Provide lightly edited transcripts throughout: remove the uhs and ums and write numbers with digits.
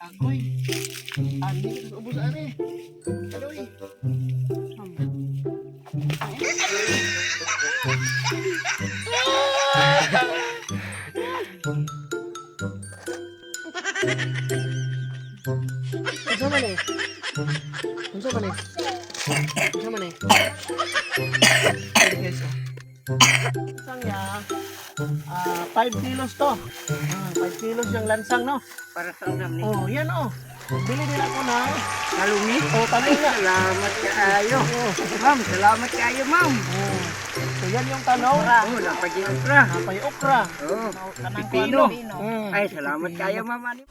Agoy. Ani sa ubos ani. Agoy. Unsa man eh? Unsa man eh? Unsa man eh? Pwede guys oh. Lansang ya. 5 kilos to. 5 kilos yung lansang no. Para sa ulam ni. Oh, yan oh. Bili din ako ng Kalumi. oh, talunga. Salamat kaayo. Ma'am, salamat kaayo, ma'am. Oh. So yan yung talong. Oh, napag-iokra. Napay okra. Oh, Kanang pipino. Ay, Ay, salamat kaayo, ma'am. Ani.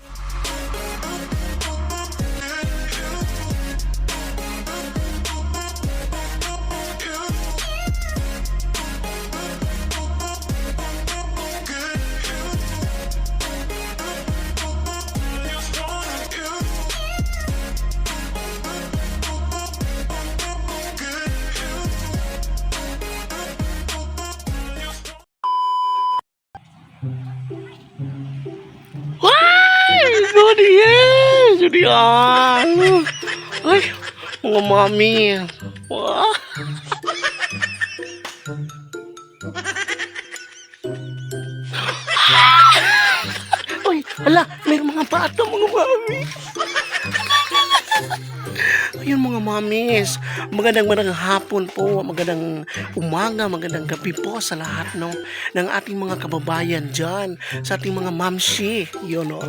Ay, Judian. Ay, mga mami. Wah. Uy, hala, may mga bata, mga mami. Ayun mga mamis, magandang hapon po, magandang umaga, magandang gabi po sa lahat no, ng ating mga kababayan dyan, sa ating mga mamshi, yun no.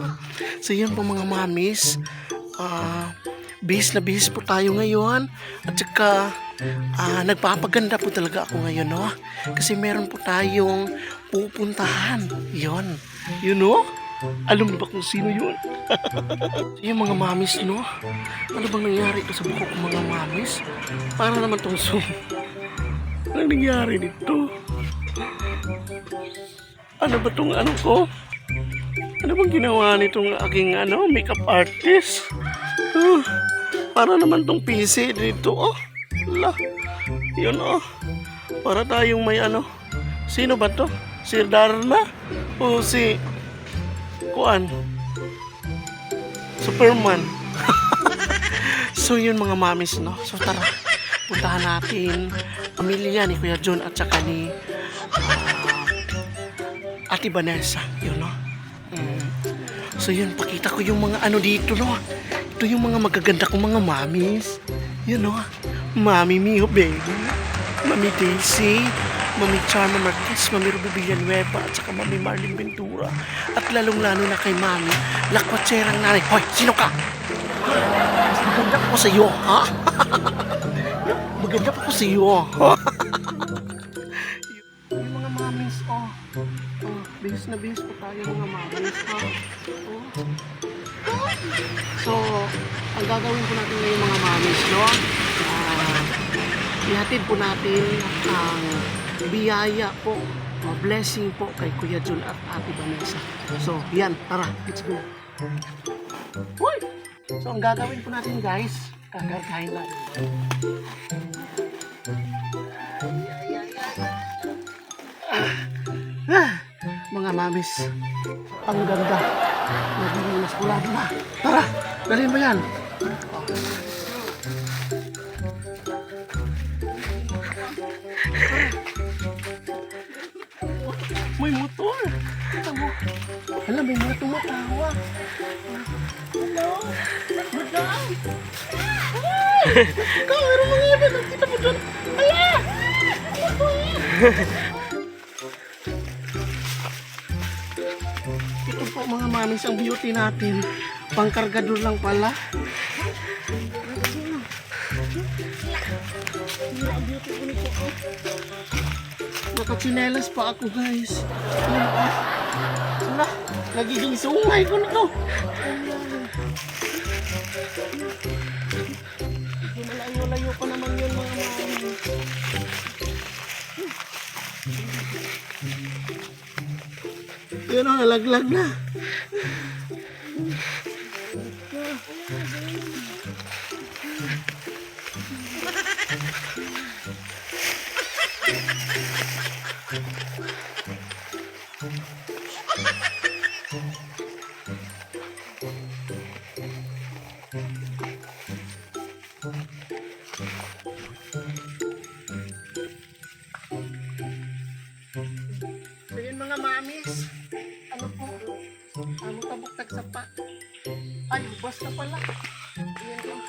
So yun po mga mamis, bihis na bihis po tayo ngayon, at saka nagpapaganda po talaga ako ngayon no, kasi meron po tayong pupuntahan, yun no. Alam mo ba kung sino yun? Yung mga mamis, no? Ano bang nangyari ito sa buko ng mga mamis? Para naman itong zoom. Anong nangyari dito? Ano ba itong ano ko? Ano bang ginawa nitong aking makeup artist? Para naman itong PC dito, oh. Ala, yun, oh. Para tayong may Sino ba to? Si Darna? O si Kuan? Superman. So yun mga mamis no. So tara, puntahan natin pamilya ni Kuya John at saka ni Ate Vanessa, yun no. So yun, pakita ko yung mga dito no. Ito yung mga magaganda kong mga mamis. Yun no. Mami Mio baby, Mami Daisy, Mami Charma Marquez, Mami Ruby Villanueva, at saka Mami Marlene Ventura. At lalong-lalo na kay Mami, lakwatserang nanay. Hoy, sino ka? Mas maganda pa ko sa iyo, ha? Maganda pa ko sa iyo, ha? Yung mga mamis, bihis na bihis pa tayo mga mamis, ha? So, ang gagawin po natin ngayon mga mamis, no? Ihatid po natin ang biyaya po, blessing po kay Kuya John at Ate Vanessa. So, yan, tara, let's go. Uy! So, ang gagawin po natin guys, kakarkahin natin. Mga mamis, ang ganda. Naging maskulado na. Tara, dalhin mo yan. May motor. Hala, may mga tumatawa. Hello? Madam? Ikaw, meron mga iba. Nakita mo dyan. Hala! Ito po mga mamis ang beauty natin. Pangkargador lang pala. Nakachinelas pa ako guys. Wala, nagiging sungay ko na to. Malayo-layo pa naman yun mga mami. Yun o, nalaglag na. Ay, basta pala. Ayan lang.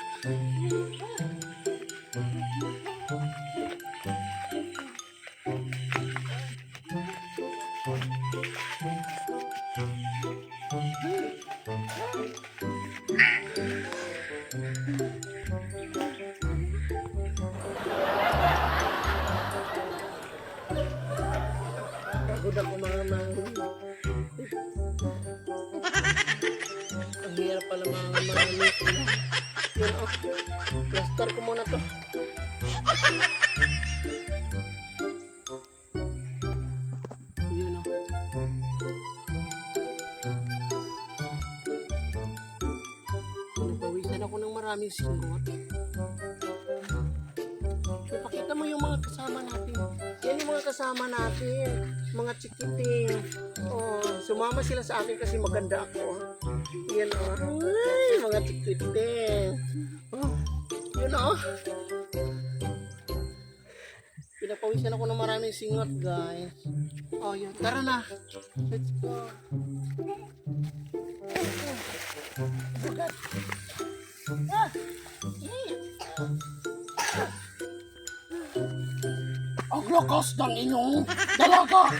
Pagod ako mga ang hirap pala mga manit. Yun oh. Plaster ko muna to. Yun oh. Napawisan ako ng maraming singot. Ipakita mo yung mga kasama natin. Yan yung mga kasama natin. Mga chikiting. Oh, sumama sila sa akin kasi maganda ako. Yan oh. Ay, mga chikiting. Oh, yun oh. Pinapawisan ako ng maraming singot, guys. Oh, yun. Tara na. Let's go. Bugat. Ah! Ang lakas ng inyong dalaga!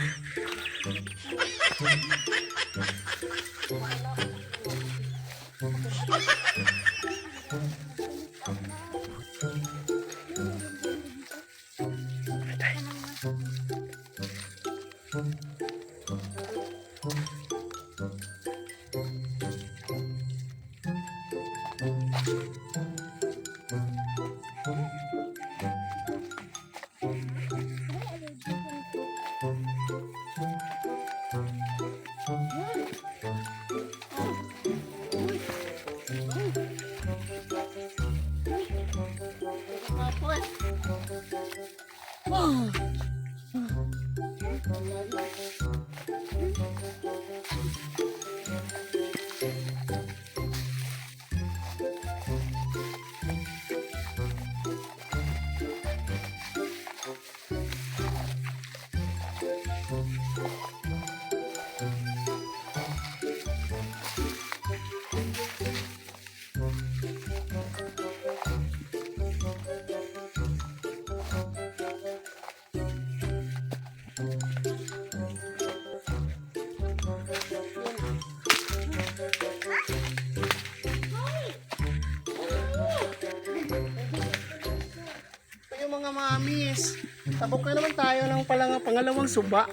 Mga mamis, tabok na naman tayo ng pangalawang suba.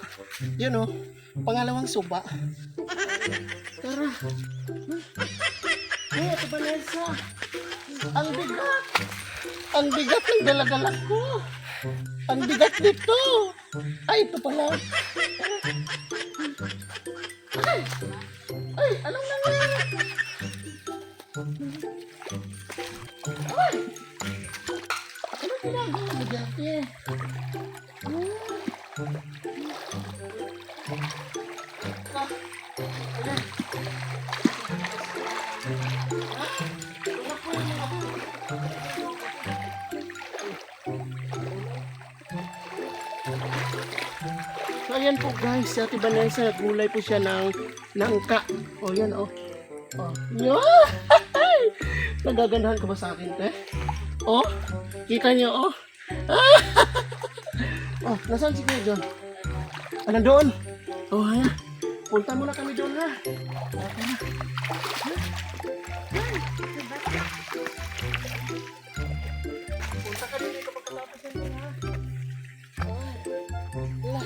Yun oh, pangalawang suba. Tara. Hey, ito ba Nelsa? Ang bigat. Ang bigat ng dala-dala ko. Ang bigat nito. Ay, ito pala. Ay, ay, anong nangyari? Ay! Ano ginagawa mo dati? So ayan po guys, si Ate Vanessa, gulay po siya ng nangka. O yan o. Oh. Yan! Nagagandahan ka ba sa akin, te? Oh, kita niyo, oh. Oh, nasaan si Kuya John? Ah, nandoon. Oh, haya. Punta muna kami doon, ha? Okay na. Punta ka din dito pagkatapos yan, ha? Oh. Tara.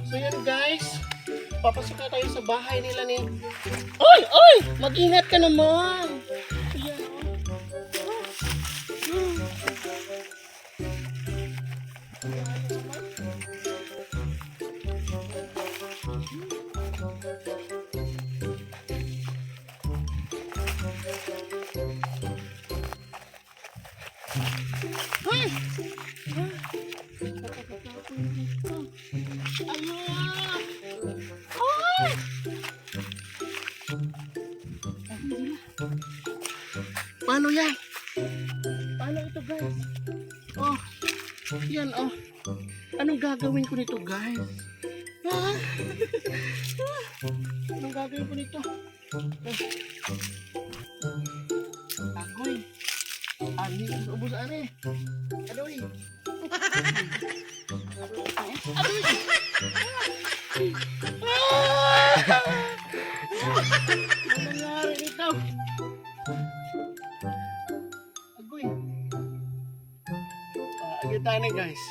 So yan, guys. Papasok na tayo sa bahay nila ni... Oy! Oy! Mag-ingat ka naman! Ayan, Hoy! Ayun! Hoy! Paano yan? Paano ito, guys? Oh, yan, oh. Anong gagawin ko nito, guys? Ha? Anong gagawin ko nito? Agoy. Ani, ubos ani. Adoy. Adoy. Ano nangyari dito? Agoy. Agad tayo na guys.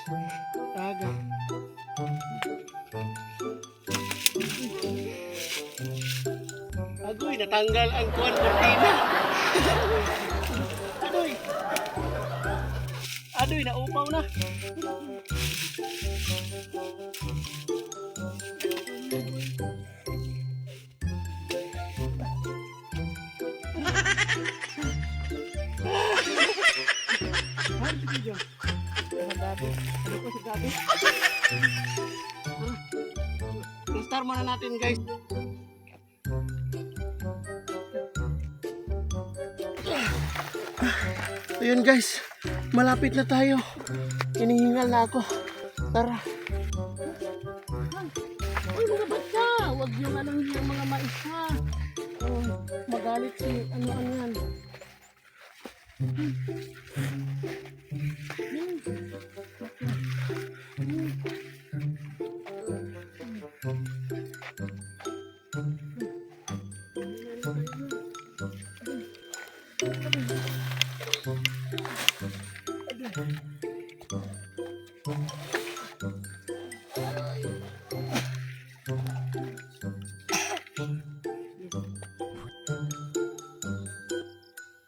Agad. Agoy, natanggal ang kuwan kortina. Adoy. Adoy, naupaw na. Start muna natin guys. Ayun guys, malapit na tayo. Hinihingal na ako. Tara. Uy, mga bata, wag yung yung mga mais ha. Magalit si ano yan.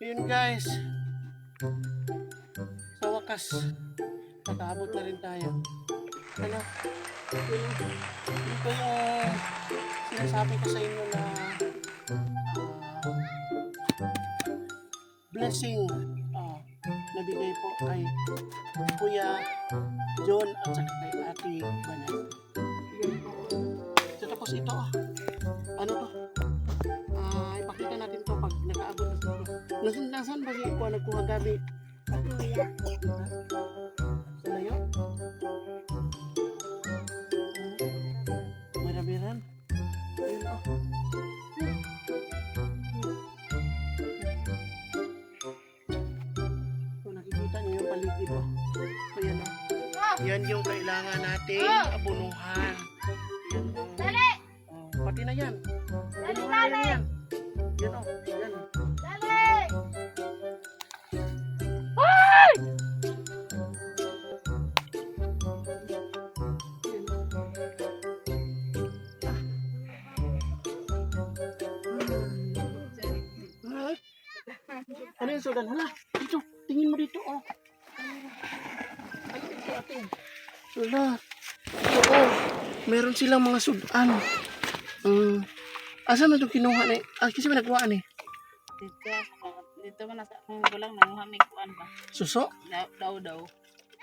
Yun guys. Sa wakas, nakaabot na rin tayo. Ano? Ito yung sinasabi ko sa inyo na blessing nabigay po kay Kuya John at saka kay Ate Vanessa. So, tapos ito, ano to? Ipakita natin to pag nakaabot na siguro. Nasaan ba si Kuya nagkuha gabi? Sa layo? Marabiran? Ayun o. So, nakikita niyo yung paligid o. So, yan o. Yan yung kailangan nating abunuhan. Yan o. Pati na yan. Abunuhan na yan. Yan o. Yan o. Ano yung sudan? Hala, dito. Tingin mo dito, oh. Ay, ito atin. Sulat. Ito, oh. Meron silang mga sudan. Asa na itong kinuha na? Kasi may nagkuhaan eh. Dito man nasa akong gulang nanguha may kuan ba. Suso? Daw.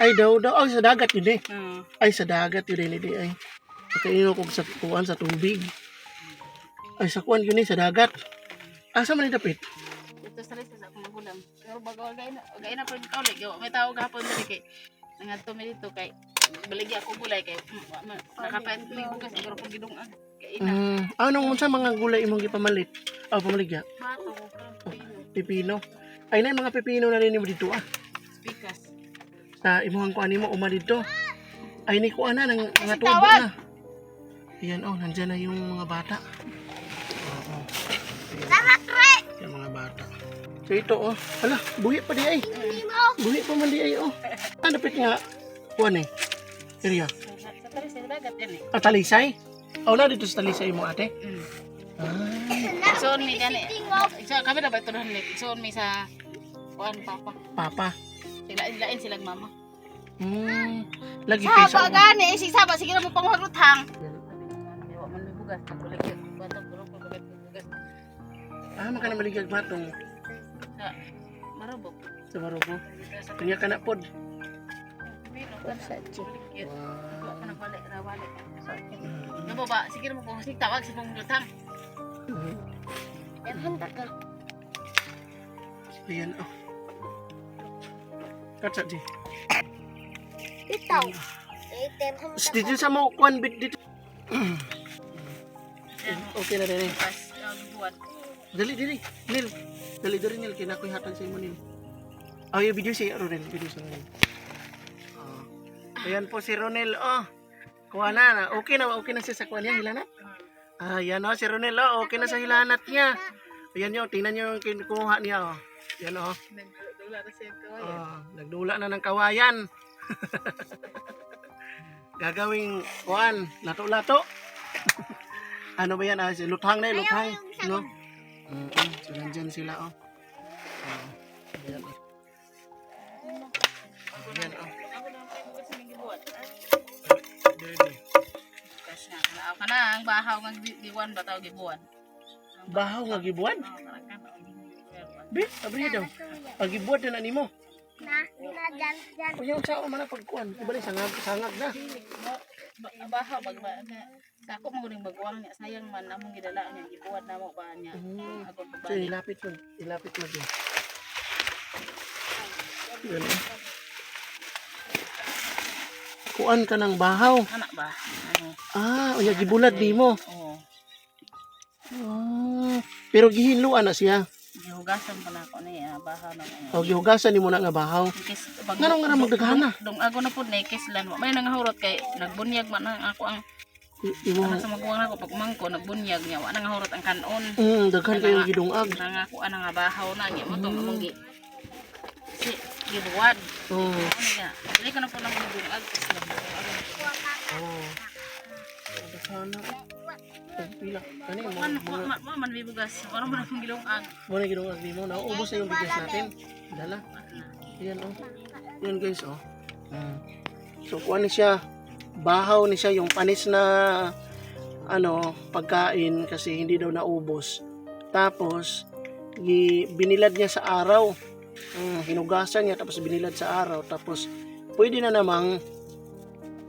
Ay, daw. Ay, sa dagat yun eh. Ay, sa dagat yun eh. Ay, kaino ko sa kuwan sa tubig. Ay, sa kuwan yun eh, sa dagat. Asa man dapit? Dito sa lisa sa akong gulang. Pero bago gay na po ikaw lagi. May tawag hapon dali kay nangadto mi dito kay baligi ako gulay kay nakapain ko bugas siguro ko gidungag. Kay ina. Anong unsa mga gulay imong gipamalit? Pamaligya. Bato ko Pipino. Ay na mga pipino na rin mo dito Pikas. Sa imuhang kuan nimo uma dito. Ay ni kuan na ng mga tubo na. Ayan oh, nandiyan na yung mga bata. Yung mga bata. So ito oh, hala, buhi pa di ay. Buhi pa man di ay oh. Dapat nga kuan eh. Area. Sa tali sa dagat yan eh. Talisay? Oh, na dito sa talisay mo ate. Soon mi gani. So kami na ba ito ni? Soon mi sa kuan papa. Papa. Lain silang mama. Lagi piso. Saba gani si saba sige mo pangharuthang. Wa man may bugas kulit ko bato puro ko bugas. Maka na maligag matong Sa marabok. sa marubo. Kanya ka na pod. Sa chip. Wa pa nagbalik rawali. Ngabo ba sige mo ko sig tawag si pangharuthang. Yan handa ka. Ayan oh. Katsa di. Bitaw. Dito sa mo kuan bit dito. Okay na rin eh. Pas buat. Dali, dali. Nil. Dali, dali, Nil. Kinakoy hatag sa imo, Nil. Ay, video si Ronel. Video si Ronel. Ayan po si Ronel. Oh, kuha na. Okay na siya sa kuha niya. Hilanat. Ayan o, si Ronel. Oh, okay na sa hilanat niya. Ayan nyo, tingnan nyo yung kinukuha niya. Oh. Ayan o. Nagdula na siya kawayan. Nagdula na ng kawayan. Gagawing kuhan. Lato-lato. Ano ba yan? Luthang na yun. Luthang. No? So, nandyan sila. Oh. Ayan o. Ayan o. Ako na ang bugas ng gibuhat. Dali. Kasi na ka na ang bahaw ng giwan ba tawag gibuhat. Bahaw nga gibuan. Be, abri daw. Pagibuat na nimo. Na, dyan. Kuya sa o man pagkuan. Ibali sangag na. Bahaw bagba na ako mo ring bagwang niya sayang man among gidala niya gibuhat na mo ba niya. Ako So babalik. ilapit mo din. Yan. Kuan ka ng bahaw. Anak ba? Unya gibulad nimo. Oo. Pero gihinluan na siya. Gihugasan pa na ako niya bahaw na ngayon. O gihugasan nimo na nga bahaw. Ngano nga magdaghana? Dong ako na pud naikis lan mo. May nangahurot kay nagbunyag man ang ako ang Imo. sa magbuwang ako pag mangko nagbunyag niya wa nangahurot ang kanon. Daghan kayo gidungag. Nangako ana nga bahaw na niya mo to among si gibuwad. Oh. Ano nga? Dili ka na po nang gidungag kasi Sana. Pila. Kani man bibugas. Wala man akong gilungag. mo na gidungag nimo. Nauubos na yung bigas natin. Dala. Ayan oh. Yan guys oh. So kuha ni siya. Bahaw ni siya yung panis na pagkain kasi hindi daw naubos. Tapos binilad niya sa araw. Hinugasan niya tapos binilad sa araw tapos pwede na namang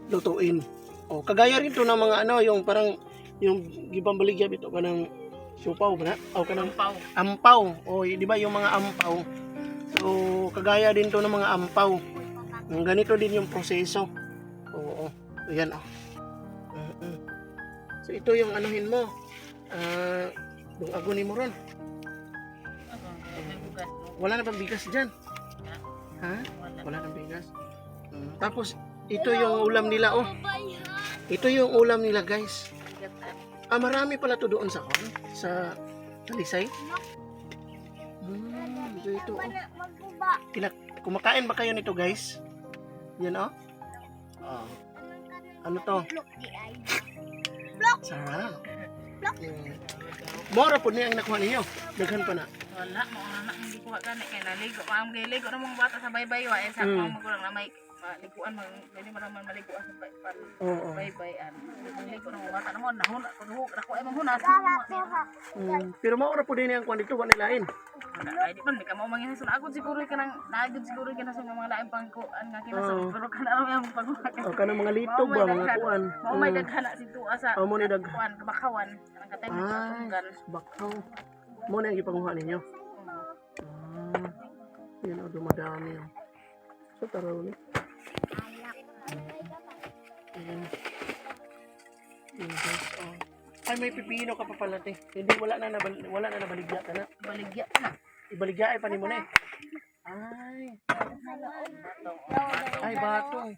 lutuin. O kagaya rin to ng mga yung parang yung gipambaligya bito kanang supaw ba na? O kanang ampaw. O di ba yung mga ampaw? So kagaya din to ng mga ampaw. Ganito din yung proseso. Oo. Ayan oh. So ito yung anuhin mo. Agunin mo ron. Wala na bang bigas dyan? Ha? Wala nang bigas. Tapos ito yung ulam nila oh. Ito yung ulam nila guys. Marami pala to doon sa Talisay. Ito oh. Kumakain ba kayo nito guys? Yan oh. Ano to? Sarap. Mora po niya ang nakuha ninyo. Daghan pa na. Wala mo na hindi kuha gani kay naligo. Maam giligo na mga bata sa baybay wa sa mga magulang na may liguan pwede man maliguan sa baybay. Oo. Baybayan. Naligo na mga bata na mo nahuna ko ay mahunas. Pero maura po din ang kuha dito wa nilain. Ay di man may kamo mangin sa ako siguro ka nang naagid siguro ka na sa mga lain pangkuan nga kinasa pero kana ra yung pagkuha. O kanang mga litog ba mga kuan. Mo may daghana si tuwa sa mo ni kuan kabakawan ang katay mo tunggan. Bakaw. Mo na ang ipanguha ninyo. Yan o dumadami o. So taraw ni. Ay may pipino ka pa pala te. Hindi wala na nabaligya ka na. Baligya na. Ibaligya ay pa ni mo na eh. Ay batong.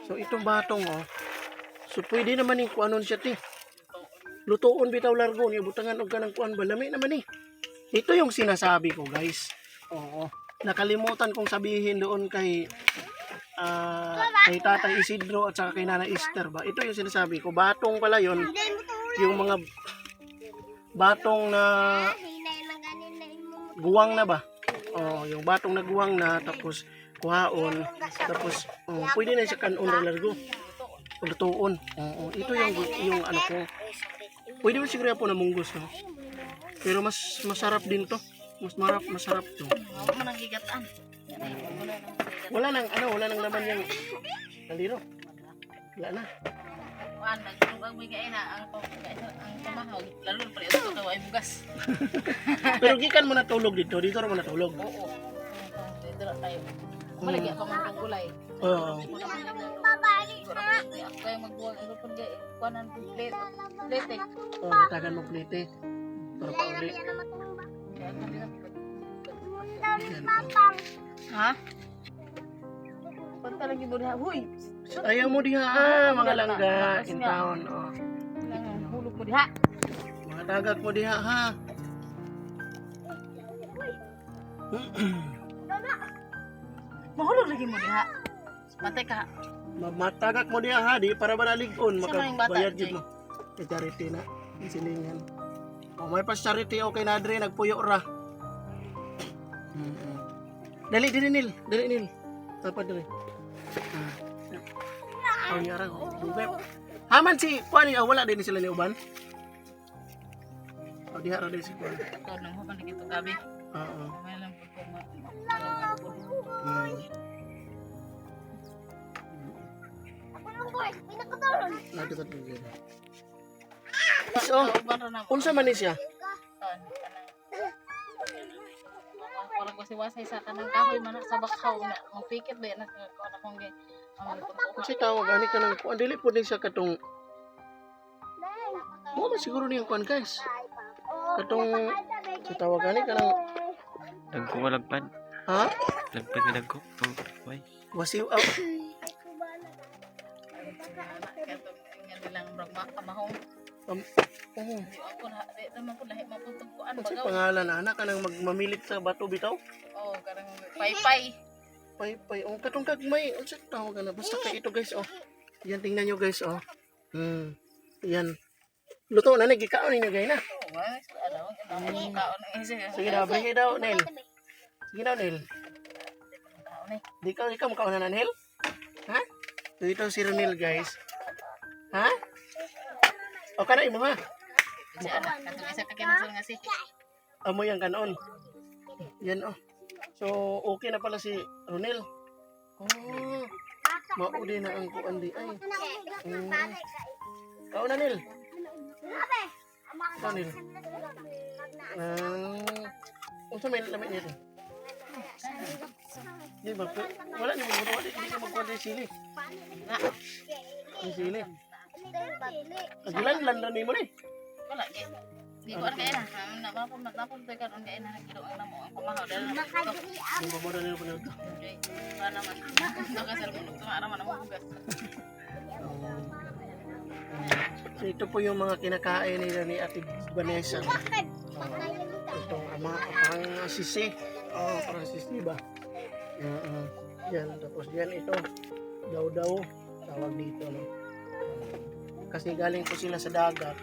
So itong batong oh. So pwede naman ni kuanon siya ti. Lutuon bitaw largo ni butangan og kanang kuan ba lami naman ni. Ito yung sinasabi ko guys. Oo. Nakalimutan kong sabihin doon kay Tatay Isidro at saka kay Nanay Esther ba. Ito yung sinasabi ko. Batong pala yon. Yung mga batong na guwang na ba? Oh, yung batong na guwang na tapos kuhaon. Tapos pwede na siya kanon na largo. Lutuon. Oo. Ito yung ano ko. Pwede mo siguro po na munggos no. Pero mas masarap din to. Masarap to. Wala man ang gigatan. Wala nang laman yung kaliro. Wala na. Kuan nagtulog bigay na ang pamahaw lalo pa ito daw ay bugas. Pero gikan mo natulog dito ra mo natulog. Oo. Dito tayo. Malagyan pa man ng gulay. Oo. Babalik Wala ko ako kaya magbuwag ano pud kay kuanan ko plate. O, bitagan mo plite. Para pa uli. Kaya ano nila. Yan. Ha? Punta lagi mo diha. Huy. Ayaw mo diha, mga langga. In town, oh. Hulog mo diha. Mga tagak mo diha, ha? Mahulog lagi mo diha. Patay ka. Matagak mo diha, ha? Di para banalig-on. Saan ba yung bata, Makabayad Jay? yun mo. Kay charity na. Yung silingan. O, may pas charity, okay na, Adre. Nagpuyo ra. Dali, dali, Nil. Dali, Nil. Tapad, dali. Oh, nyara. Bugay. Haman si Kuan, wala din sila ni Uban. O, diha ra din si Kuan. Ikaw nang human lagi to gabi. Oo. May lang pud ko ma. Nagdagat mo dyan. So, unsa man ni siya? Walang wasi-wasay sa kanang kahoy man sa bakaw na mapikit ba na kuan akong gi. Kasi tawag ani ka ng kuan dili pud ni siya katong mo man siguro niyang kuan guys. Katong sa tawag ani ka ng Dagko walagpad. ha? Lagpad na dagko. Why? Wasiw nilang bragma kamahong. oh. Ako na di naman ko lahi mapuntog ko an Kasi bagaw. pangalan anak ka nang magmamilit sa bato bitaw. Oh, karang paypay. Pay katong kagmay unsa tawag na basta kay ito guys oh. Yan tingnan nyo guys oh. Yan. Luto na gikaon ninyo gay na. Oh, wala ano kaon Sige na, bring daw Nel. Sige daw Nel. kaon eh. Di ka makauna na Nel? Ha? So ito si Ronel guys. Ha? O kana imo ha? Si anak katong isa ka kinasal nga si. Amo yang kanon. Yan oh. So okay na pala si Ronel. Oh. Maudi na ang kuan di ay. Kao na Nel. Kao Nel. Unsa may lamit nito? Di ba? Wala ni mo wala di ka magkuan di sili. Di sili. Agilan lan ni mo ni. Wala gid. Di ko kay na. Napon tay karon kay na giro ang namo ang kumahaw dahil Yung mamora nila pa nito. okay. Para naman nakasal mo nung tumara man ang hugas. So ito po yung mga kinakain nila ni Ate Vanessa. Itong parang sisi. Oh, parang sisi ba? Yan, tapos yan ito. Daw-daw. Tawag dito, no? Kasi galing po sila sa dagat.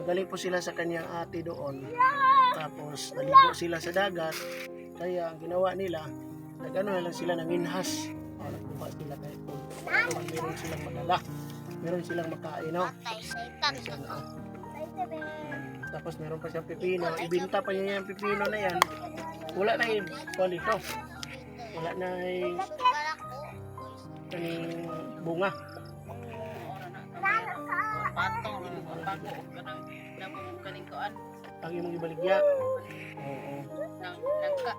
Galing po sila sa kanyang ate doon. Tapos naligo sila sa dagat. Kaya ang ginawa nila, nagano na lang sila ng inhas. Nagkuha sila kahit kung meron silang madala. Meron silang makain, no? Tapos meron pa siyang pipino. Ibinta pa niya yung pipino na yan. Wala na yung kuwan dito. Wala na yung kaning bunga. Patong pago kanang namo kaning kuan Ang imong ibaligya. Oo. nangka.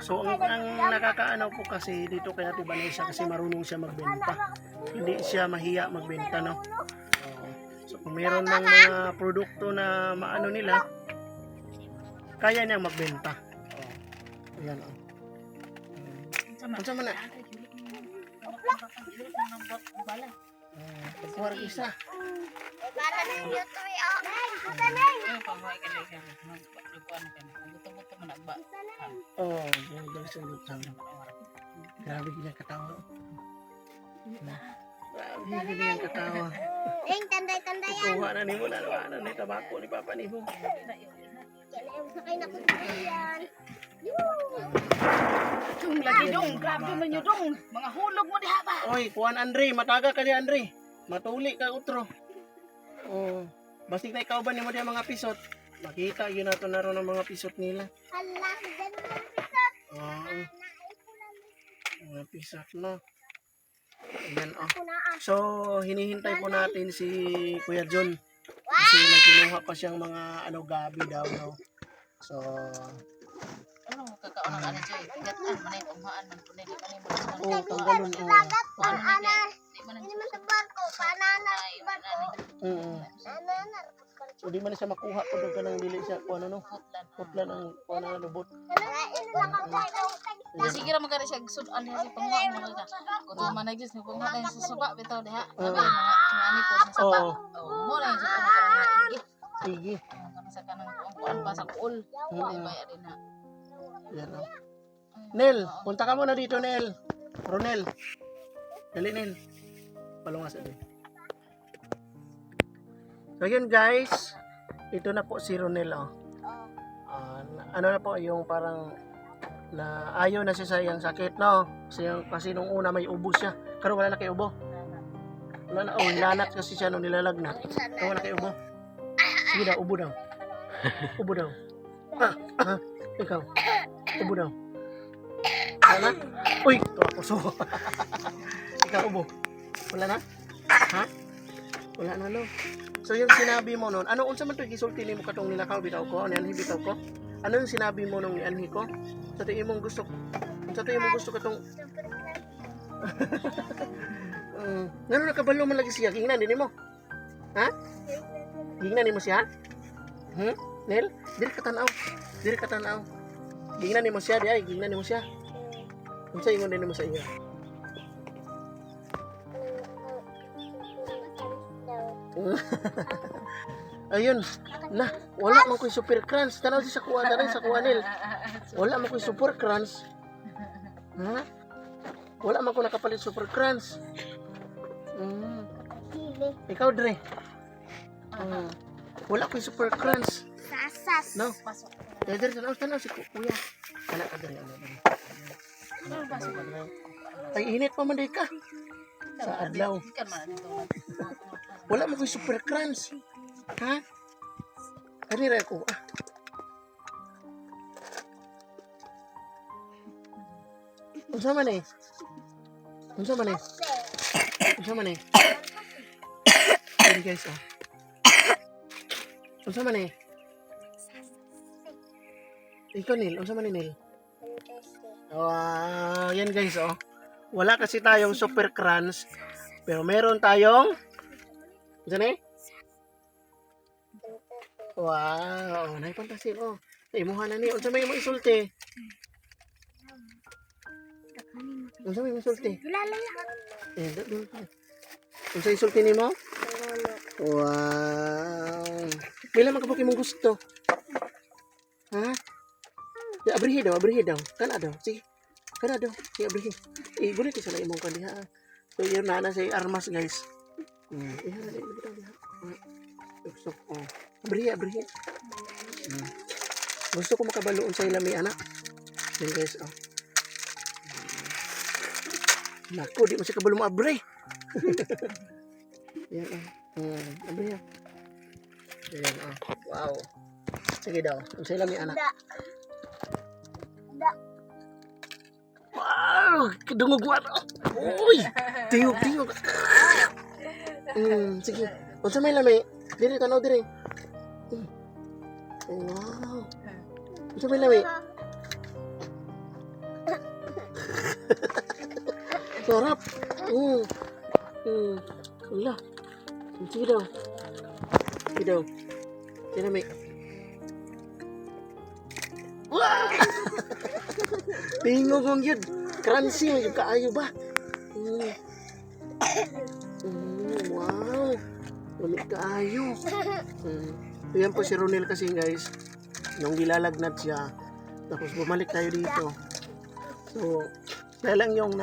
So ang nakakaanaw po kasi dito kay Ate Vanessa kasi marunong siya magbenta. Hindi siya mahiya magbenta, no? Oo. So kung meron ng mga produkto na maano nila, kaya niyang magbenta. Oo. Ayan oh. Unsa man na? Pagkuha rin isa. Para ninyo to yung Yung pamay ka lang siya. Nagkuan ka na. Gutom-gutom man agba. Oh, yan dali sa lutang. Grabe niya katawa. Grabe niya katawa. tanday yan. Kuha na nimo na naman ni tabako ni Papa nimo. Sakay na ko yan. Dung lagi dong. Grabe man yun dong. Mga hulog mo diha ba? Oy, kuan Andre, mataga ka ni Andre. Matuli ka utro. Oh, basig na ikaw ba nimo diha mga pisot? Makita yun nato naroon ang mga pisot nila. Hala, dyan mo ang pisot. Oh, mga pisot na. Ayan oh. Kunaan. So, hinihintay po natin si Kuya John. Kasi nagkinuha pa siyang mga gabi daw, no? So, ano kakaon ang ano joy. Tigat an man yung umaan man kun dili man mo. Oh, tanggalon. Oh. Ano man kay di man Hindi man sa barko, panana sa barko. Panana. So di man na siya makuha ko doon ka nang dili siya kung ano no. Putlan ang kung ano lubot. Ino lang ang tayo. Sige ra magani siya sudan niya si pangwa mo ka. Kuto man nagis ni pangwa kay sa suba bitaw diha. Sabi mga ani po sa suba. Oh, mo na yung suba ka. Sige. Kana sa kanang kuan pa sa kuol. Ay baya din na. Yan oh. Nel, punta ka muna dito Nel. Ronel. Dali Nel. Palungas ito. So yun guys, ito na po si Ronel oh. Ano na po yung parang na ayaw na siya sa iyang sakit no. Kasi nung una may ubo siya. Karon wala na kay ubo. Wala na, oh, lanat kasi siya nung nilalagnat. Wala na kay ubo. Sige daw, ubo daw. Ubo daw. Ikaw. Ubo daw. Wala na? Uy, tuwa ko so. Ikaw ubo. Wala na? Ha? Wala na no. So yung sinabi mo noon, ano unsa man to gisulti nimo katong nilakaw bitaw ko, ani bitaw ko? Ano yung sinabi mo nung anhi ko? Sa tuyo mong gusto. Sa tuyo mong gusto katong ngano nakabalo man lagi siya, gingnan din mo. Ha? Gingnan nimo siya? Nel, diri ka tanaw. Diri ka tanaw. Gingnan nimo siya, di ay gingnan nimo siya. Unsa ingon din nimo sa iya? Ayun na, wala man ko'y super crunch. Tanaw di sa kuha, tanaw sa kuha Nel. Wala man ko'y super crunch. Ha? Wala man ko nakapalit super crunch. Ikaw Dre. Wala ko'y super crunch. Sasas. No. Dre, tanaw si kuya. Anak ka Dre, ano Dre. Ay init pa man day ka. Sa adlaw. Kan man dito. Wala mo ko'y super crunch. Ha? Kanira ko. Unsa man eh? Unsa man eh? Unsa man eh? Ayun guys oh. Unsa man eh? Ikaw Nil, unsa man Nil? Yan guys oh. Wala kasi tayong super crunch. Pero meron tayong unsa na eh? Wow, naipantasin oh. Imuha na ni, unsa may mo isulti? Unsa may mo isulti? Unsa isulti nimo? Wow. Pila man ka Pokemon gusto? Ha? Ya abrihi daw. Kana daw. Sige. Kana daw. Sige abrihi. Gulit sa na imong kandiha. So yun na sa armas guys. Gusto ko. Abrihi. Gusto ko makabaloon sa ilami anak. Yan guys, oh. Naku, di mo siya kabalo mo abri. Yan, oh. Abrihi. Yan, oh. Wow. Sige daw. Sa ilami anak. Wow, kedungog mo ano. Uy, tiyog. Sige. Unsa may lami? Diri tanaw diri. Wow. Unsa may lami? Sarap. Wala. Sige daw. Sige lami. Wow! Tingog mong yun. Crunchy yung kaayo ba? Wow. Lamig kaayo. Yan po si Ronel kasi guys. Nung gilalagnat siya. Tapos bumalik tayo dito. So, kaya lang yung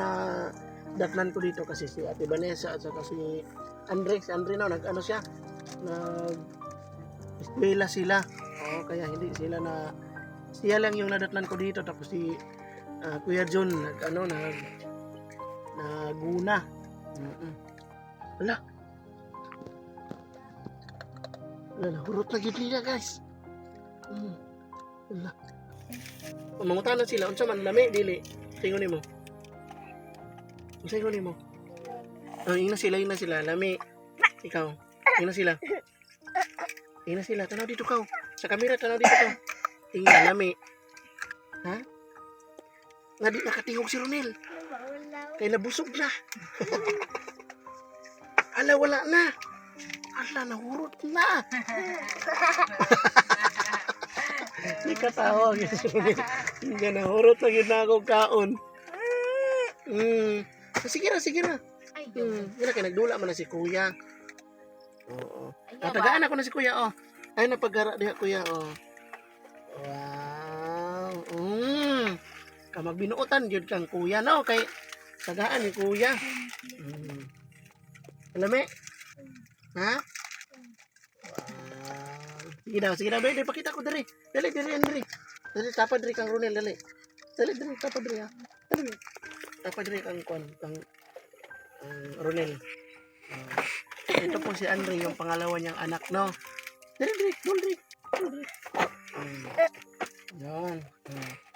datnan ko dito kasi si Ate Vanessa at saka si Andre. Si Andre na nag-ano siya. Nag-eskwela sila. Kaya hindi sila na siya lang yung nadatnan ko dito tapos si Kuya John naguna. Wala hurot na gid niya guys. Wala mangutanan sila unsa man lami dili tingon nimo. Unsa ingon nimo? Ina sila lami. Ikaw ina sila tanaw dito ka sa kamera, tanaw dito ka. Tingnan lami. Ha? Nga di nakatingog si Ronel. Kay nabusog na. Ala, wala na. Ala, nahurot na. Di katawag yun si Ronel. Hindi nahurot na yun na akong kaon. Sige na, sige na. Ay, Yun na, kaya nagdula man na si kuya. Oo. ayaw, Natagaan ako na si kuya, oh. Ay, napagara diha kuya, oh. Wow. Kamagbinuotan yun kang kuya, no? Kay tagaan ni kuya. Alame? Ha? Wow. Sige daw, dali, pakita ko dali. Dali, Andre. Dali, tapad dali kang Ronel, dali. Dali, tapad dali, ha. Dali. Tapad dali kang Ronel. Ito po si Andre, yung pangalawa niyang anak, no? Dali. Yan.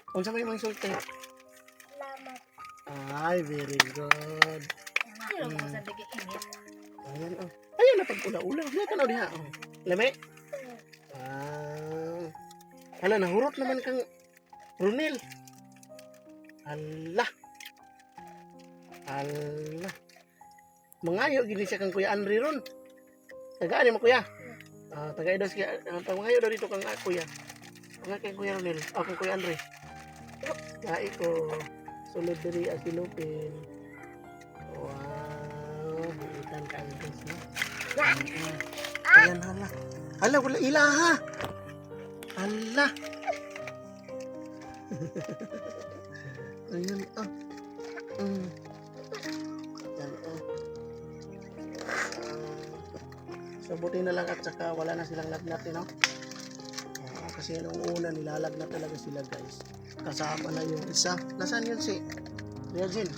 Kung sa may mga sulti. Salamat. Ay, very good. ayaw mo sa digi init. Ayan, oh. Ayan na pag-ula-ula. Diyan ka na diha, oh. Lame? Ah. Hala, nahurot naman kang Ronel. Hala. Mangayo gini siya kang Kuya Andre ron. Tagaan ni mo kuya. Tagay daw siya. Mangayo daw dito kang kuya. Nga kay Kuya Ronel. Kang Kuya Andre. Kai ko. Sulod diri asilupin. Wow. Buitan ka ang guys, no? Ayan, hala. Hala, wala ilaha. Hala. Ayan, oh. Ayan, oh. So, buti na lang at saka wala na silang lagnat, no? Kasi nung una, nilalagnat talaga sila, guys. Kasama na yung isa. Nasaan yun si Riajin?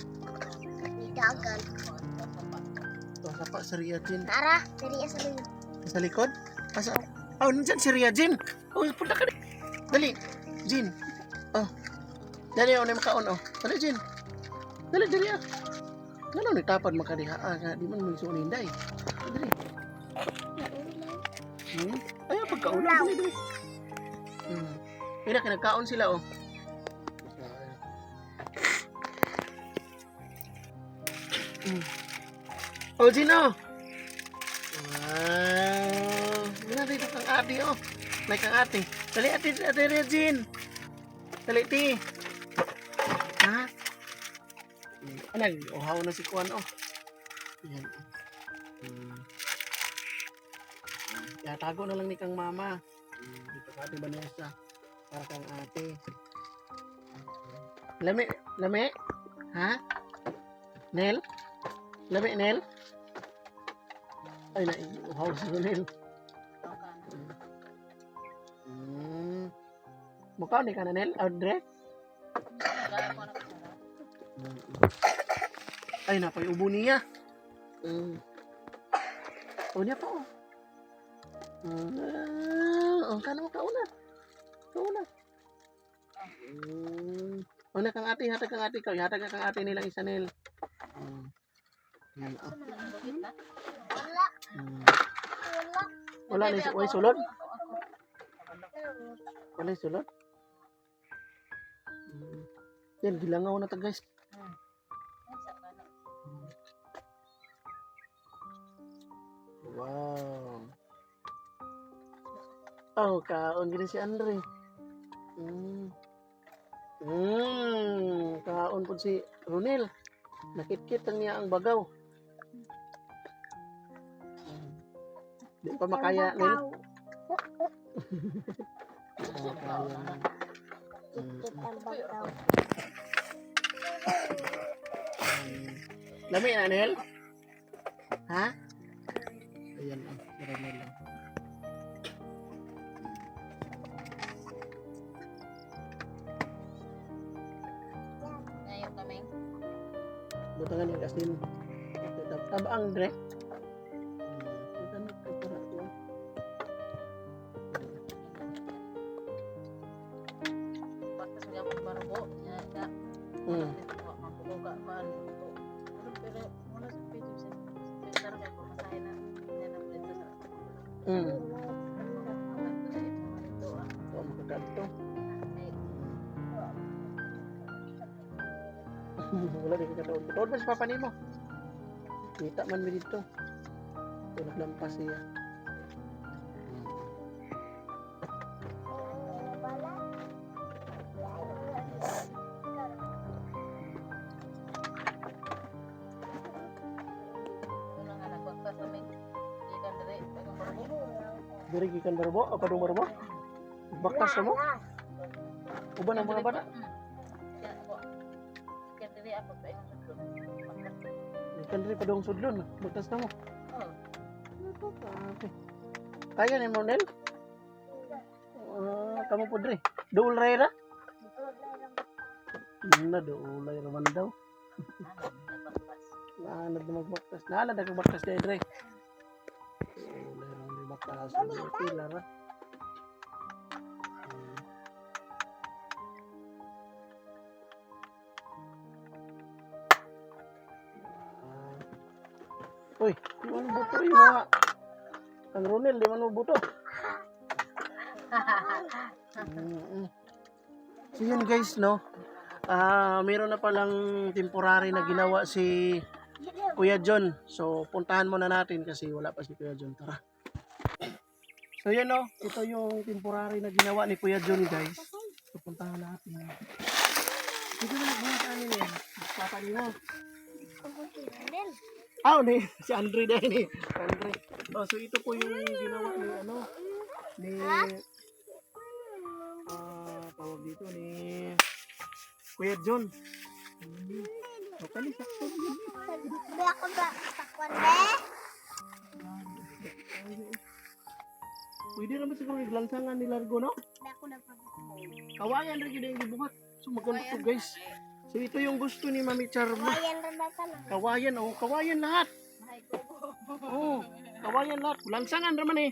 Dagan. Sa pa, si Riajin. Tara, dari sa luyo. Sa likod? Asa? Oh, nandyan si Riajin. Oh, punta ka. Dali. Jin. Oh. Dali, oh, na makaon, oh. Dali, Jin. Dali, ah. Ano, nagtapad makadiha. Di man may suninday. Dali. Ayaw, pagkaulan. Dali. Kaya kinagkaon sila, oh. Oh, Jin, oh. Wow. Wala dito kang ate, oh. May kang ate. Dali, ate Regine. Dali, ti. Ha? Uhaw na si Kuan, oh. Yan. Tago na lang ni kang mama. Dito ka, ate Vanessa. Para kang ate. Lame? Ha? Nel? Lame, Nel? Ay, uhaw si Nel. Mukha ni ka na, Nel? Audrey? Ay, napay ubo niya. Oh, niya pa, oh. Kano mo kauna? Kauna. Una kang ate, hatag kang ate ka. Hatag kang ate nilang isa, Nel. Yan, oh. Wala. Wala na yung sulod? Wala yung sulod? Yan, gilangaw na to, guys. Wow. Oh, kaon gini si Andre. Kaon po si Ronel. Nakit-kit ang niya ang bagaw. Di pa makaya, Nel. Lami na, Nel? Ha? Ayan lang, marami lang. Ngayon kami. Butangan yung asin. Tabang, Dre. Bakit sa gapon barbo? Ya. Mapukuga man. Pero wala sa page sa Twitter kay pamasahe na niya na dito sa. Oh, makakadto. Wala din ka doon. Doon ba si Papa nimo? Kita man mi dito. Ito naglampas siya. Una nga nagbaktas kami. Ikan dere, tagang barbo. Diri gikan barbo, apa dong barbo? Baktas mo? Uban ang mga bata. Yan ako. Ikan dere ako sa imong sudlo. Baktas. Gikan diri padong sudlon. Baktas na mo. Oh. Okay. Kaya ni mo Nel? Kamu po diri. Duul ray ra? Na duulay raman daw. Ano, nagbaktas. Na magbaktas. Na nagbaktas diri diri. Duulay raman di baktas. Pila ra. Uy, di man mo buto yung mga Kang Ronel, di man mo buto. So yun guys, no? Meron na palang temporary na ginawa si Kuya John. So puntahan muna natin kasi wala pa si Kuya John. Tara. So yun, no? Ito yung temporary na ginawa ni Kuya John, guys. So puntahan natin. Ito na nagbuhat ano niya. Papali mo. Ni si Andre din eh. Andre. Oh, so ito po yung ginawa ni ni tawag dito ni Kuya John. Okay, sakto. Hindi ako ba takwan eh? Pwede naman siguro iglansangan ni Largo, no? Hindi ako nagpapakwan. Kawayan rin yun yung gibuhat. So maganda to, guys. So ito yung gusto ni Mami Charma. Bayan rin na ka lang. Kawayan, oh, kawayan lahat. Oh, kawayan lahat. Langsangan naman eh.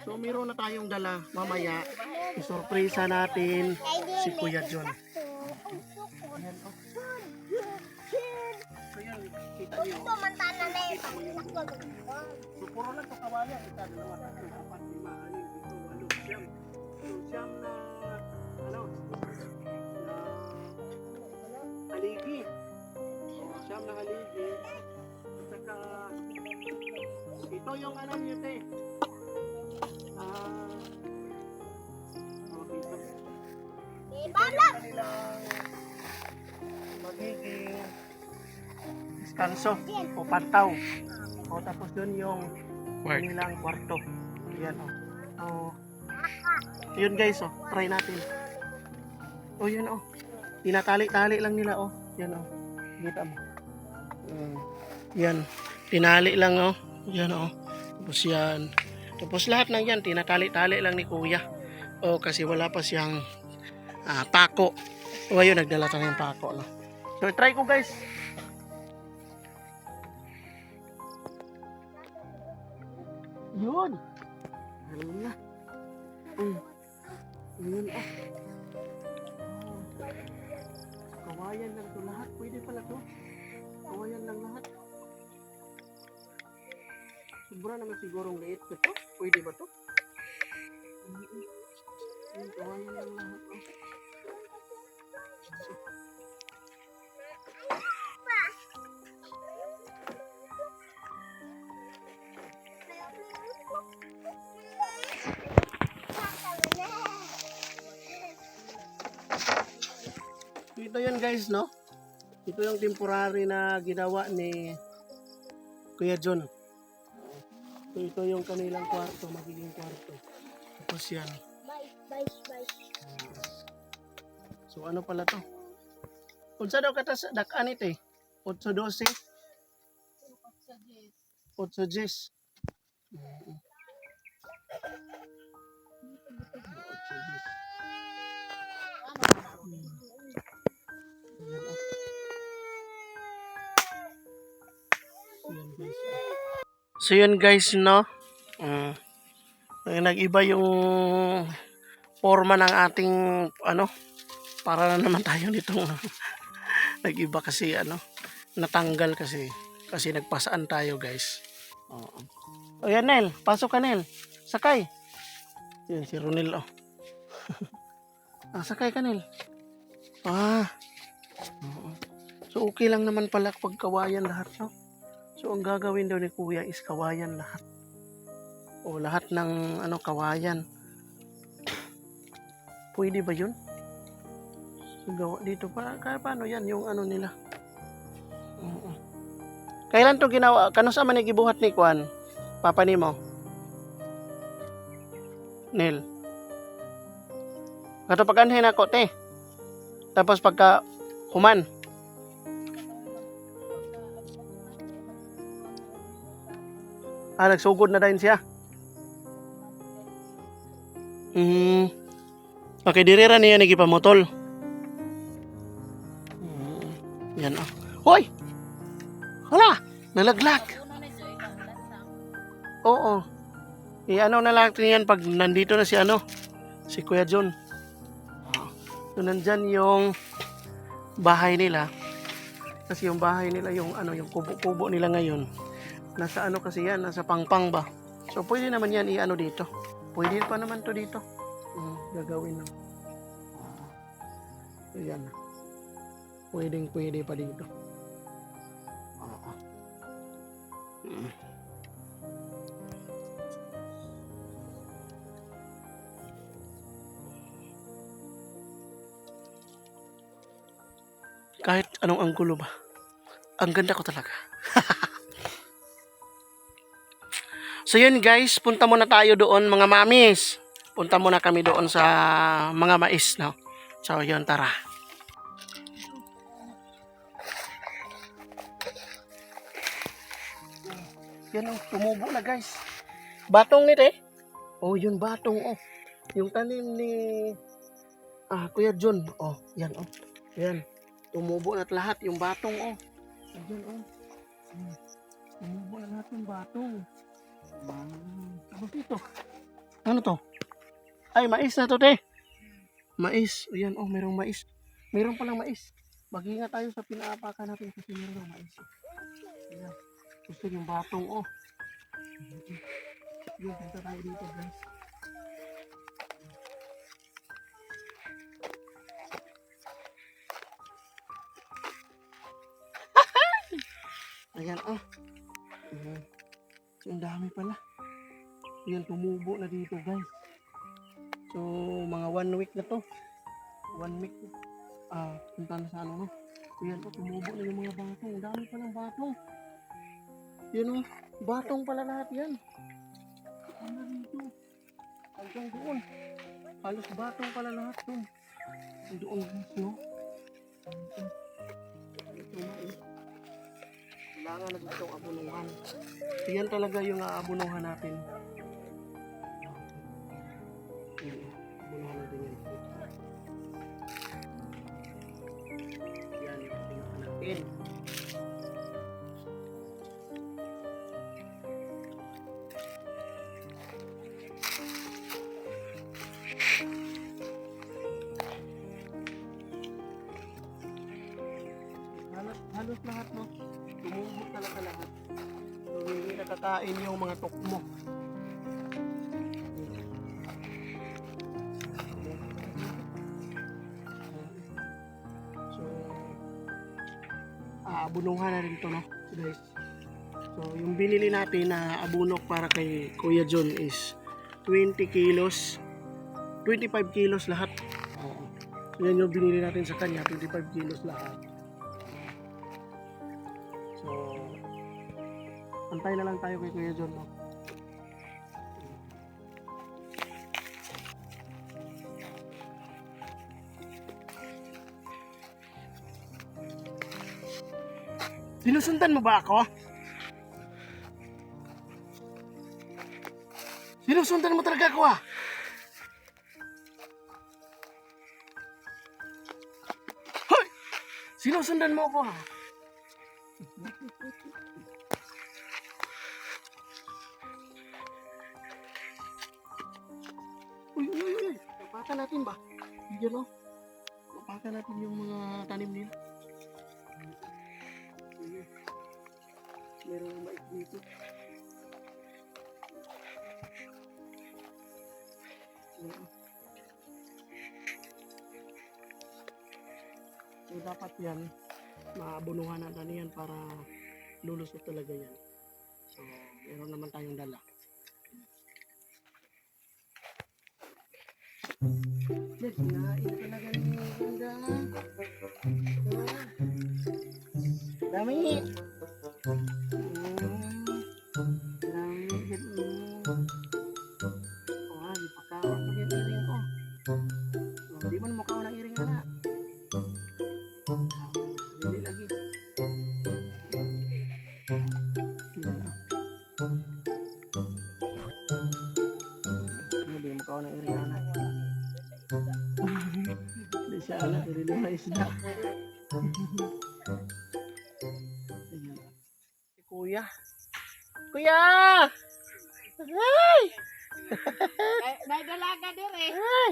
So meron na tayong dala mamaya. Isorpresa natin si Kuya John. Ayan, oh. So yan, kita niyo. Ito mantana na eh. Pag-ilak ko. So puro lang to kawayan. Isa, dalawa, tatlo, apat, lima, anim, pito, walo, siyam. So siyam na, na haligi. So, siyam na haligi. At saka, ito yung niyo, te. Dito. Di ba lang? Kanilang magiging deskanso o pantaw. O tapos dun yung kanilang kwarto. Yan o. Oh. Yun guys o. Try natin. O yun o. Tinatali-tali lang nila o. Yan o. Kita mo. Yan. Tinali lang o. Yan o. Tapos yan. Tapos lahat ng yan. Tinatali-tali lang ni Kuya. O kasi wala pa siyang pako. O ayun, nagdala tayo ng pako. No? So try ko guys. Yun. Hala. Yun ah. Kawayan lang to lahat. Pwede pala to. Kawayan lang lahat. Sobra naman sigurong liit na to. Pwede ba to? Yun, kawayan lang lahat. Oh. Ito yun guys, no? Ito yung temporary na ginawa ni Kuya John. So ito yung kanilang kwarto, magiging kwarto. Tapos yan. Bye. So ano pala to? Unsa daw kata sa dak-an ito eh? 8-12? 8-10. So yun guys, no? Nag-iba yung forma ng ating para na naman tayo nitong nag-iba kasi natanggal kasi nagpasaan tayo guys. O yan Nel, pasok ka Nel. Sakay. Yan si Ronel oh. Sakay ka Nel. Oo. So So okay lang naman pala pag kawayan lahat, no? So ang gagawin daw ni Kuya is kawayan lahat. O lahat ng ano kawayan. Pwede ba 'yun? So, gawa dito pa kaya paano 'yan yung ano nila? Oo. Kailan to ginawa? Kano sa man gibuhat ni Kwan? Papa nimo? Nel. Kato paganhin ako te. Tapos pagka human. Nagsugod na din siya. Okay, dirira niya nagipamotol. Yan oh. Hoy! Hala! Nalaglag. Oo. I-ano na lang yan pag nandito na si ano, si Kuya John. So nandyan yung bahay nila. Kasi yung bahay nila, yung ano, yung kubo-kubo nila ngayon. Nasa ano kasi yan, nasa pangpang ba. So pwede naman yan i-ano dito. Pwede pa naman to dito. Gagawin lang. So yan. Pwede pa dito. Kahit anong anggulo ba, ang ganda ko talaga. So yun guys, punta muna tayo doon mga mamis. Punta muna kami doon sa mga mais, no? So yun, tara. Yan oh, tumubo na guys. Batong nito eh. Oh, yun batong oh. Yung tanim ni Kuya John. Oh, yan oh. Yan. Tumubo na lahat yung batong oh. Yan oh. Tumubo na lahat yung batong. Tapos dito. Ano to? Ay, mais na to, te. Mais. Ayan, oh, merong mais. Meron palang mais. Mag-ingat tayo sa pinaapakan natin kasi meron mais. Ayan. Gusto yung batong, oh. Yun, punta tayo dito, guys. Ayan, oh. Ayan. So, ang dami pala. Yan, tumubo na dito guys. So, mga 1 week na to. 1 week. Punta na sa ano no. Yan po, tumubo na yung mga batong. Ang dami palang batong. Yan o, batong pala lahat yan. Ano dito? Hanggang doon. Halos batong pala lahat doon. Doon guys no. Ito na eh. Kailangan na itong abunuhan. Yan talaga yung aabunuhan natin. Abunuhan natin yan. Yan yung abunuhan natin. Halos lahat no. Tumubo talaga lahat. So, hindi nakakain yung mga tukmo. So, abunuhan na rin ito, no? Guys. So, yung binili natin na abunok para kay Kuya John is 20 kilos. 25 kilos lahat. So, yan yung binili natin sa kanya. 25 kilos lahat. So, antay na lang tayo kay Kuya John, no? Sinusundan mo ba ako? Sinusundan mo talaga ako ah. Hoy! Sinusundan mo ako ah. Uy. Tapakan natin ba? Diyan o. Tapakan natin yung mga tanim nila. Meron mais dito. So dapat yan maabunuhan natin yan para lulusot talaga yan. So, meron naman tayong dala. Kinain talaga ni Ganda. Dami. Oh, di pa ka ako yung iring ko. Oh, di man mo ka ng iring na. Hindi lagi. Hindi mo ka ng iring na. Hindi siya alam, hindi na isda. Si Kuya. Kuya! Ay! May dalaga din eh. Ay!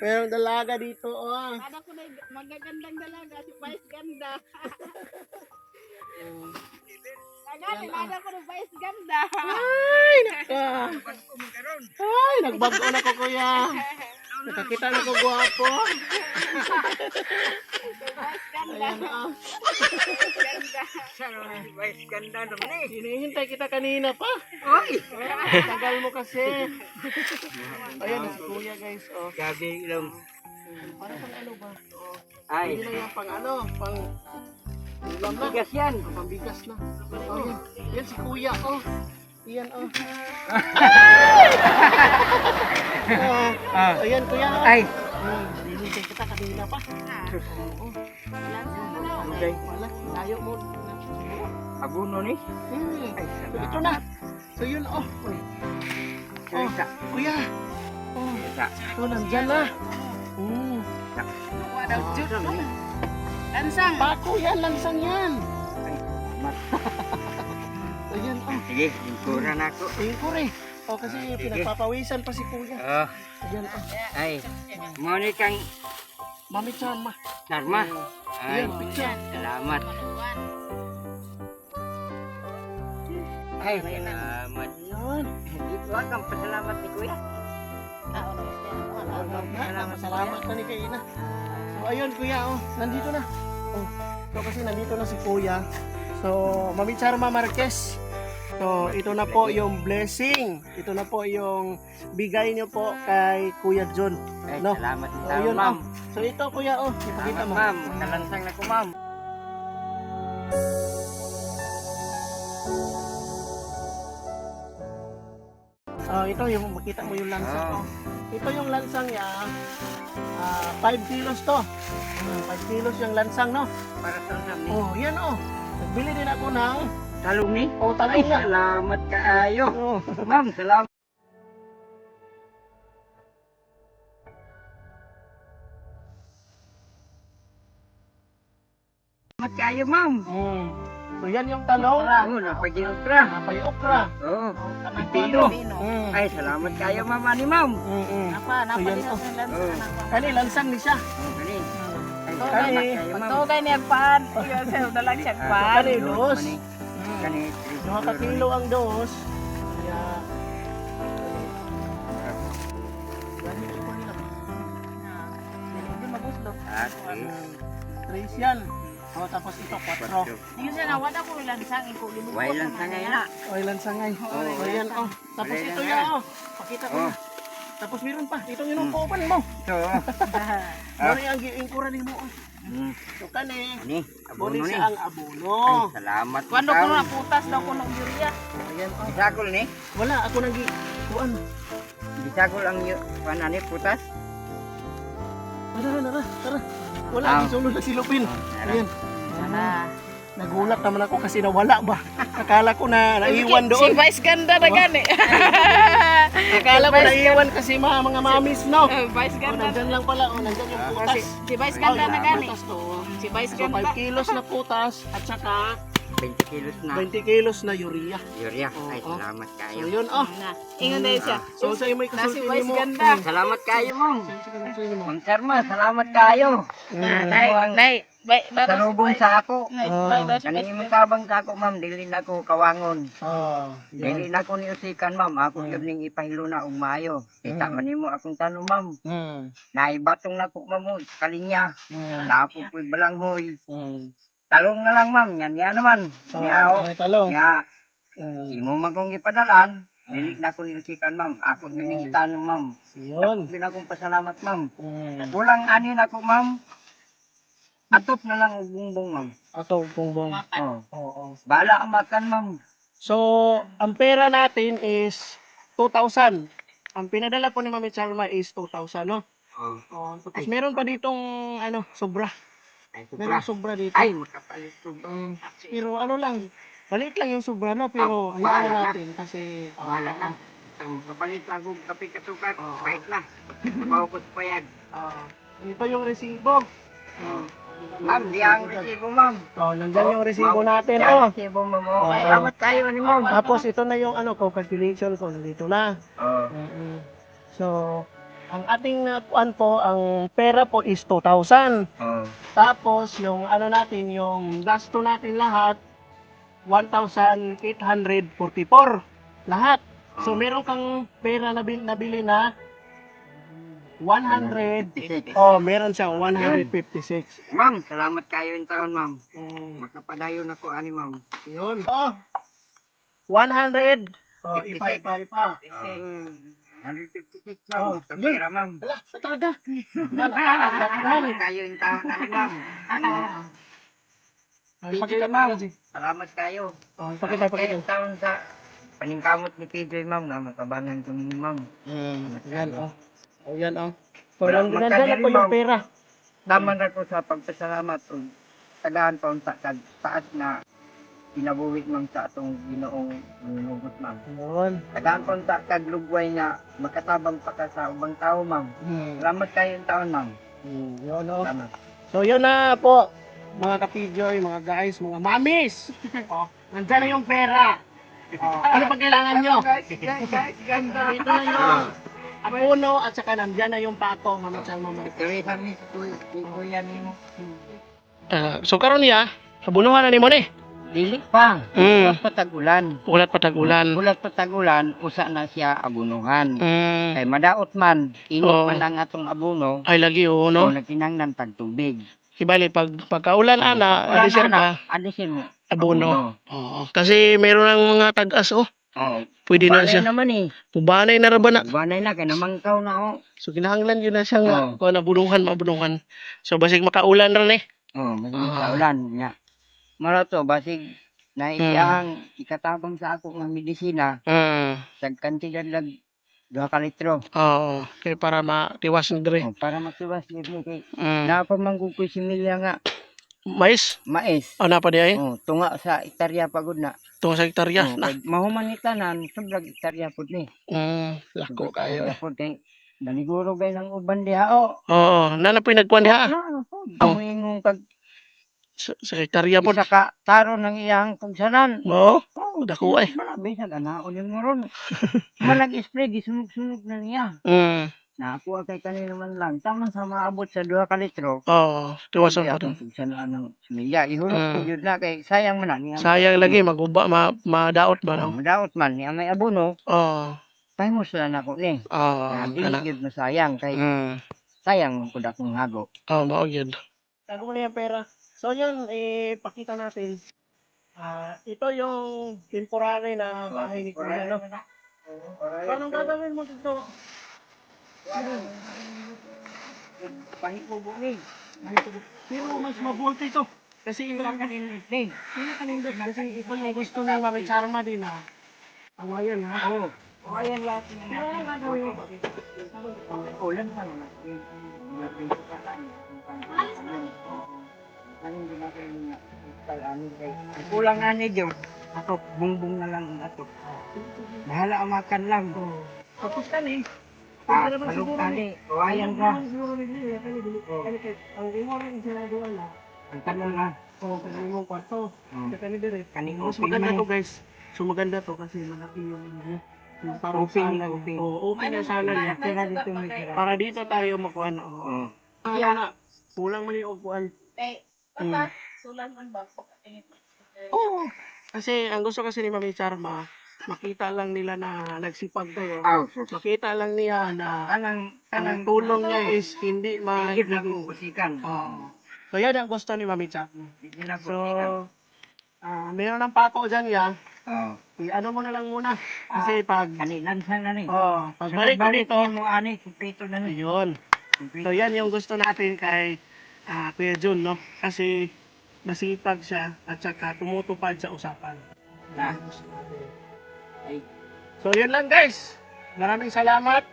Merong dalaga dito, oh. Ada ko na magagandang dalaga, si Vice Ganda. Agad, ada ko na Vice Ganda. Ay, naka. Ay, nagbago na ko, Kuya. Nakakita na ko gwapo. Vice Ganda. Ayan, oh. Ganda. Hinihintay kita kanina pa. Ay! Tagal mo kasi. Ayan, si Kuya, guys, oh. Gabi lang. Para pang ano ba? Oh. Ay, Hindi na yan pang ano, pang ulam na. bigas yan. Pambigas na. Oh, yan. Yan si Kuya, oh. Yan, oh. Ayan, Kuya, oh. Ay, Hinihintay kita kanina pa. Oo. okay. Wala, layo mo. Abuno ni. Ay, So, ito na. So, yun, oh. Oh, Isa. Kuya. Oh, Isa. so, nandyan na. Wadaw jud. Lansang. Bako yan, lansang yan. Ay, mat. Ayan, oh. Sige, lingkuran ako. Tingkore. Oh, kasi pinagpapawisan pa si Kuya. Oh, Ayan, oh. ay. Mo ni kang Mami Charma. Sarma. Ay, Ayan, picture. salamat. Ay, salamat. Ayan. Ito ang pasalamat ni Kuya. Salamat na ni Kaina. So, ayun, Kuya, oh. Nandito na. Oh. So, kasi nandito na si Kuya. So, Mami Charma Marquez. So, ito na po yung blessing. Ito na po yung bigay niyo po kay Kuya John. Ay, No? salamat So, sa ayun, ma'am. oh. So, ito, Kuya, oh. Ipakita Salamat, mo. ma'am. Kalansang na ko, ma'am. Oh, ito yung makita mo yung lansang. Oh. Oh. Ito yung lansang niya. 5 kilos to. 5 kilos yung lansang, no? Para sa ma'am ni. Oh, yan, oh. Nagbili din ako ng Talong ni. oh, Ay, talong nga. salamat kaayo. Oh. Ma'am, salamat. Salamat kaayo, ma'am. So, yan yung talong. Oo, napag-iokra. Napay okra. Oo, Pino. Pino. Ay, salamat kayo, ma'am, ani, ma'am. Napa So, yan, din oh. ang lansang. Oo. Kani, lansang ni siya. Oh, gani. Ay, Ito, salamat gani. kayo, ma'am. Pagtugay niya paan. Iya, sir, dalag siya paan. Kani, dos. Mani. Gani. 2 ka kilo ang dos. Kaya, gani ko nila. Hindi maguslo. Okay. 3 yan. Oh, tapos ito 4. Yun siya na, wala ko lansang. Iko, limugot Why lang sa ngayon na? Oh, lansangay. Oh, yan, oh. Tapos Wala ito lang, yan, oh. Pakita ko Oh. na. Tapos meron pa. Ito yung kukupan mo. So, Ano yung ingkuran mo? Oh. mm, So, kani. ani, abono Buli ni. siya ang abono. Ay, salamat. Kuando ko na putas daw ko ng urea. Ayan, oh. Bisagol ni. Wala, ako nang kuan. Bisagol ang panani putas. Tara. Wala, Ah. gisulod na si Lupin. Tara. Ayan. Sana. Nagulat naman ako kasi nawala ba? Akala ko na naiwan Si doon. Vice Ganda na gani. Akala ko naiwan kasi mga mamis, no? Vice Oh, Ganda. nandyan lang pala. Oh, nandyan yung putas. Si Vice Ganda na gani. Putas to. Oh. Si Vice So, Ganda. 5 kilos na putas at saka 20 kilos na. 20 kilos na urea. Yuria. Oh, Ay, oh. salamat So, kayo. yun, oh. Na. Ingon dahil siya. So, sa'yo may Na si kasultin Vice mo. Ganda. Salamat kayo, ma'am. Sa'yo mo. Ma'am Sarma, salamat kayo. Nay. Salubong sa ako. Oh. Kanini mo tabang sa ako, ma'am. Dili na ko kawangon. Oh. Dili na ko niusikan, ma'am. Ako yun ning ipahilo na umayo. Kita man nimo akong tanong, ma'am. Naibatong na ko, ma'am. Kalinya. Napo ko'y balanghoy. talong na lang, ma'am. Yan naman. Nga, May talong. nga, imo man kong ipadalan. Dili na ko nilisikan, ma'am. Ako giningitan, ma'am. Yun. Hindi na akong pasalamat, ma'am. Mm. Kulang anin ako, ma'am. Atop na lang og bumbong, ma'am. Ato, bongbong. Oh. Oo. Bala ang makan, ma'am. So, ang pera natin is 2,000. Ang pinadala po ni Mami Chalma is 2,000, no? Oh. Oh, tapos meron pa ditong ano, sobra. Ay, Meron sobra. sobra dito. Ay, makapalit ko. Pero ano lang, maliit lang yung sobra, no? Pero hayaan na natin kasi Bahala na. Ang kapalit ako kape katukat. Bait na. Maupot pa yan. ito yung resibo. Ma'am, di ang resibo, ma'am. Oh, nandyan yung resibo natin, oh. Resibo, ma'am. Oh. Oo. Salamat tayo, ni ma'am. Tapos ito na yung ano, calculation ko, nandito na. Oh. So, ang ating nakuan po, ang pera po is 2,000. Oh. Tapos, yung ano natin, yung gasto natin lahat, 1,844. Lahat. So, meron kang pera na nabili na 100. Oh, meron siyang 156. Ma'am, salamat kayo yung taon, ma'am. Mm, Makapadayon ako, ani, ma'am. yun. Oh, 100. Oh, ipa. 156, Oh, ma'am. Kapira, ma'am. Wala, talaga. Salamat kayo yung taon, ani, ma'am. Pakita, ma'am. Salamat kayo. Oh, Salamat kayo pakita. yung taon sa paningkamot ni PJ, ma'am, na matabangan ko ni ma'am. Yan, oh. Oh, yan, oh. So, Wala, nandyan na magkadiri, po yung ma'am. pera. Tama na ko sa pagpasalamat o tagaan pa ang taas na pinabuhi ma'am sa atong ginoong manunubot, ma'am. Yun. Tagaan pa ang taglugway nga makatabang pa ka sa ubang tao, ma'am. Salamat kayo yung taon, ma'am. Yun, oh. Salamat. So, yun na po. Mga kapijoy, mga guys, mga mamis. Oh, nandyan na yung pera. Oh, ano pa kailangan nyo? Ganda. Ito na yung abono at saka nandyan na yung pato, Mama Chalma. Kaya ni kuya ni mo. So karon niya, kabunuhan na ni mo ni. Dili pa. Mm. Patagulan. Ulat patagulan. Bulat patagulan, usa na siya abunuhan. Mm. Kay madaot man, init Oo. man ang atong abuno, Ay lagi o no. nagkinanglan tagtubig. Ibali pagkaulan ana, adisir ka Adisin mo. abono. Oo. Kasi meron ng mga tag-as oh. Oo. Pwede na Balay siya. naman eh. Pubanay na ra ba na. Banay na, kaya namangkaw na ako. So kinahanglan yun na siya nga Oo. kuha na bunuhan. So basig makaulan ra ni. Oo, may ulan nga. Marato, basig naiyang ikatabang sa ako ng medisina, sa kantidad lang 2 ka litro. Oo. Kaya para matiwas na dire. Oh, para matiwas nito kay Mm. napamanggukoy si Milya nga Mais. mais. O na pa di ay. Oh, tunga sa hektarya pagod na. Tungo sa hektarya Oh, na. kay mahuman ni tanan, sobrang hektarya pud ni. Lako kayo. Hektarya pud kay naliguro gay ng uban diha. Oh, Oo. Nanapoy nagkuhan diha. Ang ingong kag Sa hektarya po. isa ka taro ng iyang kugsanan. Oo. Dako ay. Marami sa ganaon yung moron. Manag-spray, gisunog-sunog na niya. Nakuha kay kanina man lang. Tama sa maabot sa 2 ka litro. Oo. Tiwasan Kaya pa rin. akong kugsanan ng similya. Ihulog ko yun na kay sayang man na niya. Sayang lagi. Maguba. Madaot ba no? Madaot man niya may abono. Oo. Pahimos na ako ni. Oo. Dili yun masayang kay sayang ko da kong hago. Oo. Mao yun. Tago ko na yung pera. So yun, pakita natin. Ito yung temporary na bahay ni Kuya, no? So, anong gagawin mo dito? Pahipo ni. Pero mas mabuti ito. Kasi ito ang Ni. kanindot. Kasi ito yung gusto ng Mami Charma din, ha? Ang ayan, ha? Oh. O ayan lahat. Pero anong gagawin mo? Ulan pa naman. Anong ginagawa niya? Pag-amin kay kulang nga ni Diyo. Ato, bungbong na lang ang ato. Bahala ang makan lang. Tapos ka ni. Palug ani. O ayan ka. Ang imo rin ginagawa na. Ang tanong na. Kasi yung kwarto. Kani dire. Kaning Mas open maganda man to, guys. So maganda to kasi malaki yung parang Open sala. na, open. Oo, open na sala niya. Kaya dito may tira. Para dito tayo makuha na. Oo. Kaya na, kulang man yung upuan. Sulan man ba? Oo. Kasi ang gusto kasi ni Mami Charma, makita lang nila na nagsipag kayo. Aw, Makita lang niya na kanang ang tulong niya is hindi higit na hindi. kong usikan. Oo. So yan ang gusto ni Mami Cha. Hindi na So, po. mayroon ng pako dyan yan. Oh. I-ano mo na lang muna. Kasi pag, Kanilansan na ni. pagbalik ko Balik dito, mo ani, kumpleto na ni. yun. So yan yung gusto natin kay Kuya Jun, no? Kasi masipag siya at saka tumutupad sa usapan. Na. So yun lang guys. Maraming salamat.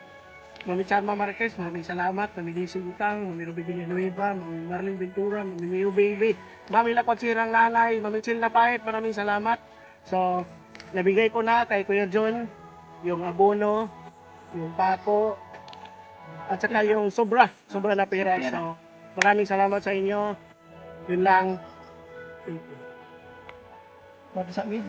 Mami Charma Marquez, maraming salamat. Mami Lizzie Utang, Mami Ruby Villanueva, Mami Marlene Ventura, Mami Mio Baby, Mami Lakot Sirang Nanay, Mami Chil Napait, maraming salamat. So, nabigay ko na kay Kuya John yung abono, yung pako, at saka yung sobra na pera. So, maraming salamat sa inyo. Yun lang. What does that mean?